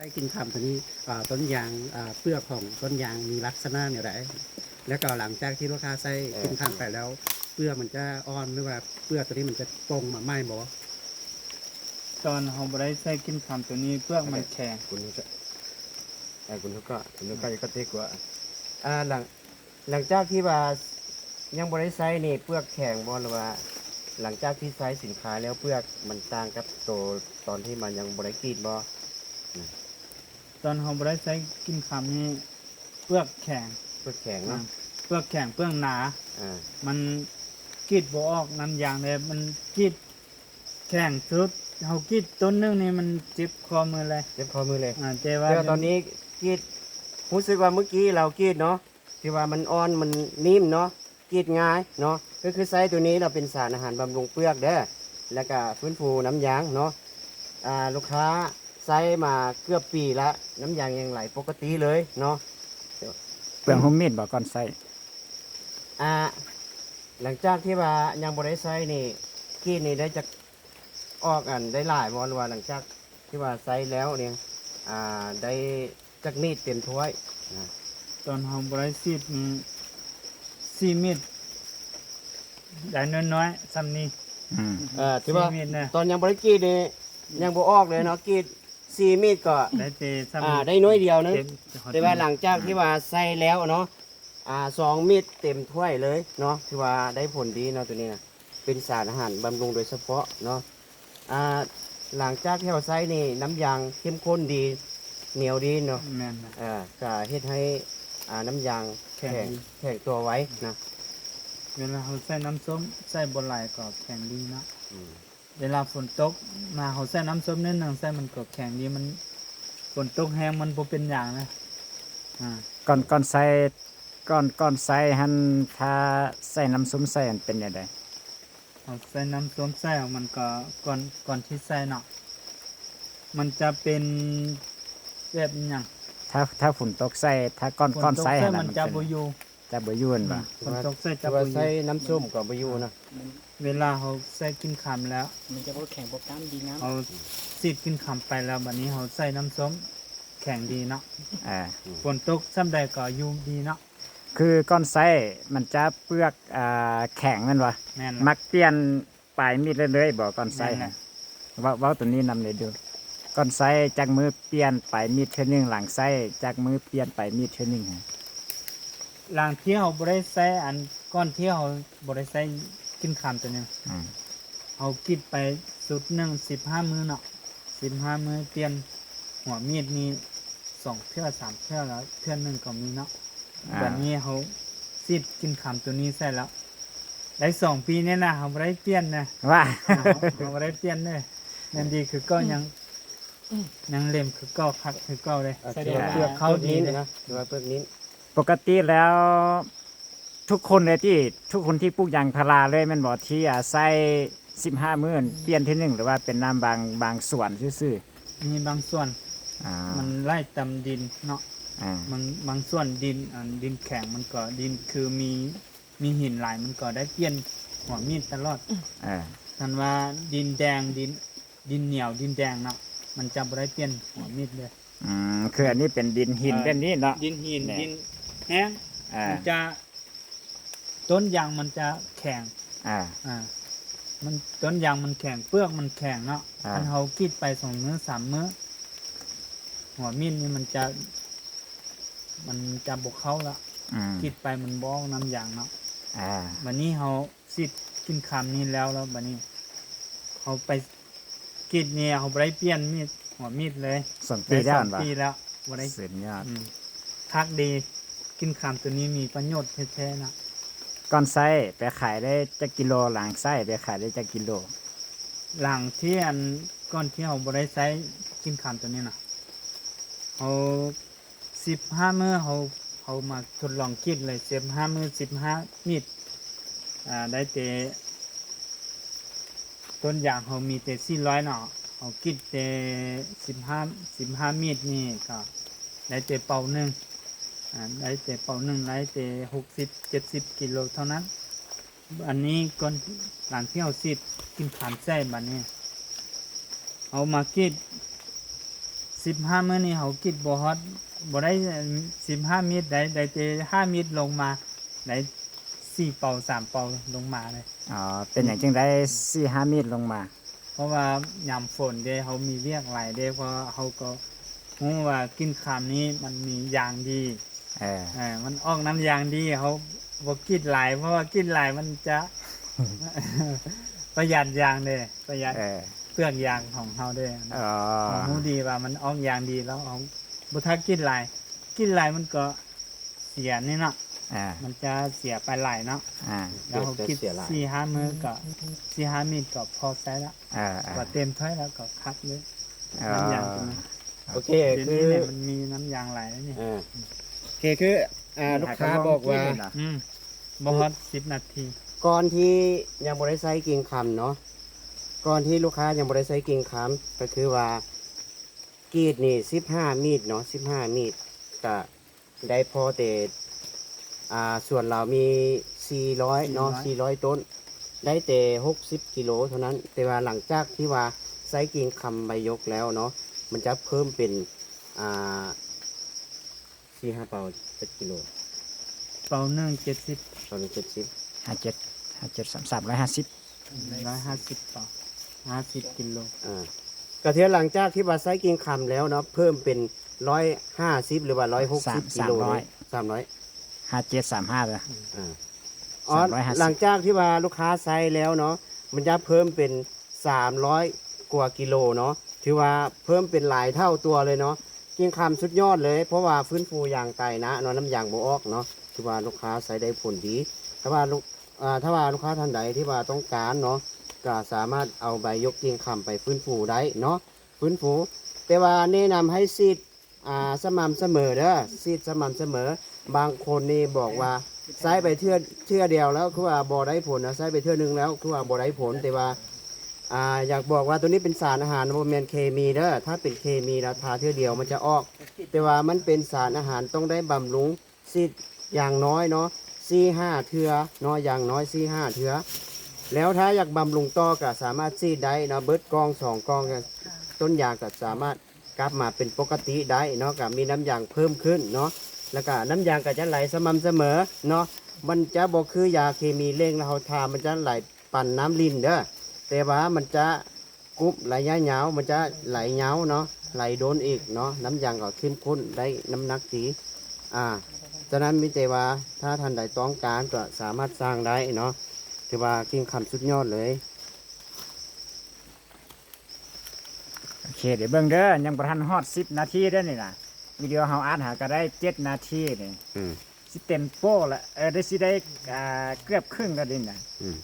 ได้กินคำตัวนี้ต้นยางเปลือกของต้นยางมีลักษณะอย่างไรแล้วก็หลังจากที่ลูกค้าใส่กินคำไปแล้วเปลือกมันจะอ่อนหรือว่าเปลือกตัวนี้มันจะตรงมาไหมบ่ตอนเราบ่ได้ใส่กินคำตัวนี้เปลือกมันแข็งคุณนุก็คุณนุก็จะเทกว่าหลังจากที่ว่ายังบริไซนี่เปลือกแข็งบ่หรือว่า หลังจากที่ใช้สินค้าแล้วเปลือกมันต่างกับตัวตอนที่มันยังบริกรีดบ่ตอนเราบ่ได้ใส่กินคำนี้เปลือกแข็งเปลือกแข็งเนาะเปลือกแข็งเปลือกหนา มันกรีดบ่ออกน้ำยางเลยมันกรีดแข็งสุดเรากรีดต้นนึงนี่มันเจ็บคอมือเลยเจ็บคอมือเลยแต่ว่าตอนนี้กรีดรู้สึกว่าเมื่อกี้เรากรีดเนาะที่ว่ามันอ่อนมันนิ่มเนาะกรีดง่ายเนาะก็คือไซส์ตัวนี้เราเป็นสารอาหารบำรุงเปลือกเด้อแล้วก็ฟื้นฟูน้ำยางเนาะลูกค้าไซส์มาเกือบปีละน้ำยางยังไหลปกติเลยเนาะเปลืองหุ่มมีดบ่ก่อนใส่หลังจากที่ว่ายังบริไซนี่กรีดนี่ได้จะออกได้หลายวันว่าหลังจากที่ว่าไซส์แล้วเนี่ยได้จักมีดเต็มถ้วยตอนเราบ่ได้ซีดซีมิดได้น้อยๆซ้ำนี้ที่ว่าตอนยังบริกรีดนี่ยังบ่ออกเลยเนาะกรีด4 มีดก็ได้เตซ้ำได้น้อยเดียวนึงแต่ว่าหลังจากที่ว่าใส่แล้วเนาะ2 มีดเต็มถ้วยเลยเนาะที่ว่าได้ผลดีเนาะตัวนี้นะเป็นสารอาหารบำรุงโดยเฉพาะเนาะหลังจากที่เราใส่นี่น้ำยางเข้มข้นดีเหนียวดีเนาะแม่นก็เฮ็ดให้น้ำยางแข็งตัวไว้นะเวลาเราใส่น้ำส้มใส่บนไหลก็แข็งดีนะเวลาฝนตกมาเขาใส่น้ำส้มนิดหนึ่งใส่มันก็แข็งดีมันฝนตกแห้งมันบ่เป็นอย่างนะก่อนใส่ก่อนใส่หันถ้าใส่น้ำส้มใส่มันเป็นยังไงเอาใส่น้ำส้มใส่มันก็ก่อนที่ใส่เนาะมันจะเป็นแบบอย่างถ้าฝนตกใส่ถ้าก่อนใส่หันมันจะบ่อยู่บ่ฝนตกใส่จะบ่บ่ใส่น้ำส้มก็บ่อยู่นะเวลาเขาใส่กินคำแล้วมันจะบ่แข็งบ่ก้ามดีงามเอาซีดกินคำไปแล้วบัดนี้เขาใส่น้ำส้มแข็งดีเนาะฝนตกซ้ำใดก็อยู่ดีเนาะคือก้อนไส้มันจะเปลือกแข็งนั่นวะมักเปลี่ยนปลายมีดเรื่อยๆบอกก้อนไส้ว่าตัวนี้นำเลยดูก้อนไส้จากมือเปลี่ยนปลายมีดเท่านึงหลังไส้จากมือเปลี่ยนปลายมีดเท่านึงหลังที่เขาบริใส่อันก้อนที่เขาบริใส่กินคำตัวนึงเขากินไปสุด15 มื้อเนาะ15 มื้อเปลี่ยนหัวมีดมี2 เทื่อ 3 เทื่อแล้วเทื่อนึงก็มีเนาะแบบนี้เขาซีดกินคำตัวนี้ใส่แล้วได้2 ปีเนี่ยนะเขาไม่ได้เปลี่ยนนะว่าเขาไม่ได้เปลี่ยนเลยนั่นดีคือก็ยังเล่มคือก็คักคือก็เลยเปลือกเขาดีนะหรือว่าเปลือกนี้ปกติแล้วทุกคนที่ปลูกยางพาราเลยมันบอกที่ใส่15 มื้อเปลี่ยนที่1หรือว่าเป็นน้ำบางส่วนซื่อๆมีบางส่วนมันไล่ตำดินเนาะบางส่วนดินแข็งมันก็ดินคือมีหินหลายมันก็ได้เปลี่ยนหัวมีดตลอดท่านว่าดินแดงดินเหนียวดินแดงเนาะมันจะไม่ได้เปลี่ยนหัวมีดเลยคืออันนี้เป็นดินหินเป็นนี้เนาะดินหินดินแห้งมันจะต้นยางมันจะแข็งมันต้นยางมันแข็งเปลือกมันแข็งเนาะท่านเขากิดไป2 มื้อ 3 มื้อหัวมีดนี่มันจะบกเข้าละกิดไปมันบ้องน้ำยางเนาะวันนี้เขาสิดกินคำนี้แล้ววันนี้เขาไปกิดเนี่ยเขาไปเปลี่ยนมีดหัวมีดเลย2 ปีแล้ววันนี้เสียยอดทักดีกินคำตัวนี้มีประโยชน์แท้ๆนะก้อนไส้ไปขายได้จักกิโลหลังไส้ไปขายได้จักกิโลหลังที่ก้อนที่เขาบริใช้กินคำตัวนี้นะเขา15 มื้อเขามาทดลองกินเลย15 มื้อ15 มีดได้แต่ต้นยางเขามีแต่400เนาะเขากินแต่15 มีดนี่ก็ได้แต่เป่านึงได้แต่เป่านึงได้แต่60-70 กิโลเท่านั้นอันนี้ก่อนหลังที่เขาซีดกินขามแซ่บัดนี้เอามากิน 15มื้อนี้เขากินบ่ฮอดบ่ได้15เมตรได้แต่5เมตรลงมาได้4เป่า3เป่าลงมาเลย อ๋อเป็นอย่างจึงได้4-5 เมตรลงมา เพราะว่ายามฝนเด้เขามีเวียกหลายเด้เพราะเขาก็รู้ว่ากินข้ามนี้มันมียางดี เออ มันออกน้ำยางดีเขาบ่กินหลายเพราะว่ากินหลายมันจะ ประหยัดยางเด้ประหยัด เออ เปลือกยางของเฮาเด้ อ๋อ เขารู้ดีว่ามันออกยางดีแล้วเอาบ่ทักกินหลายกินหลายมันก็เสียนี่เนาะ อ่า มันจะเสียไปหลายเนาะ อ่า แล้วเขากิน4-5มื้อก็4-5มิลก็พอใช้ละ อ่า ว่าเต็มถ้วยแล้วก็คัดเลย อ๋อ น้ำยางตัวนี้ โอเค เดี๋ยว คื นี้ อ เนี่ยมันมีน้ำยางหลายแล้วนี่ โอเคคือลูกค้าบอกว่า บ่ฮอด10 นาที ก่อนที่ยังบริไซกิ่งคำเนาะก่อนที่ลูกค้ายังบริไซกิ่งคำก็คือว่ากรีดนี่15 มีดเนาะ15 มีดก็ได้พอแต่ส่วนเรามี400เนาะ400 ต้น ได้แต่60 กิโลเท่านั้น แต่ว่าหลังจากที่ว่าไซกิ่งคำใบยกแล้วเนาะมันจะเพิ่มเป็น4-5 เป่า7 กิโล เป่าหนึ่ง70 ตอนนี้70 350 150เป่า50 กิโล ก็เทียหลังจากที่ว่าไซกิ่งคำแล้วเนาะเพิ่มเป็น150หรือว่า160 กิโลเลย300 5735เลย อ๋อ 350 หลังจากที่ว่าลูกค้าไซแล้วเนาะมันจะเพิ่มเป็น300 กว่ากิโลเนาะถือว่าเพิ่มเป็นหลายเท่าตัวเลยเนาะกิ่งคำสุดยอดเลยเพราะว่าฟื้นฟูยางไตนะเนาะน้ำยางโบออกเนาะถือว่าลูกค้าไซได้ผลดีถ้าว่าลูกค้าท่านใดที่ว่าต้องการเนาะก็สามารถเอาใบยกกิ่งคำไปฟื้นฟูได้เนาะฟื้นฟูแต่ว่าแนะนำให้ซีดสม่ำเสมอเด้อซีดสม่ำเสมอบางคนนี่บอกว่าใช้ไปเทื่อเดียวแล้วคือว่าบ่ได้ผลนะใช้ไปเทื่อนึงแล้วคือว่าบ่ได้ผลแต่ว่าอยากบอกว่าตัวนี้เป็นสารอาหารโมเมนเคมีเด้อถ้าเป็นเคมีราทาเทื่อเดียวมันจะออก แต่ว่ามันเป็นสารอาหารต้องได้บำรุงซีดอย่างน้อยเนาะ4-5 เทื่อเนาะอย่างน้อย4-5 เทื่อแล้วถ้าอยากบำรุงต่อก็สามารถซีดได้เนาะเบิดกอง2 กองก็ต้นยางก็สามารถกลับมาเป็นปกติได้เนาะก็มีน้ำยางเพิ่มขึ้นเนาะแล้วก็น้ำยางก็จะไหลสม่ำเสมอเนาะมันจะบ่คือยาเคมีเร่งแล้วเราทามันจะไหลปั่นน้ำลิ้นเด้อแต่ว่ามันจะกรุบไหลยาวมันจะไหลยาวเนาะไหลโดนอีกเนาะน้ำยางก็เข้มข้นได้น้ำหนักดีฉะนั้นมิแต่ว่าถ้าท่านใดต้องการก็สามารถสร้างได้เนาะถือว่ากิ่งคำสุดยอดเลย โอเคเดี๋ยวเบิ่งเด้อยังบ่ทันฮอด10 นาทีเด้อนี่น่ะวิดีโอเฮาอัดหาก็ได้7 นาทีนี่สิเต็มโป้ละได้สิได้เกือบครึ่งแล้วดิน่ะ อืม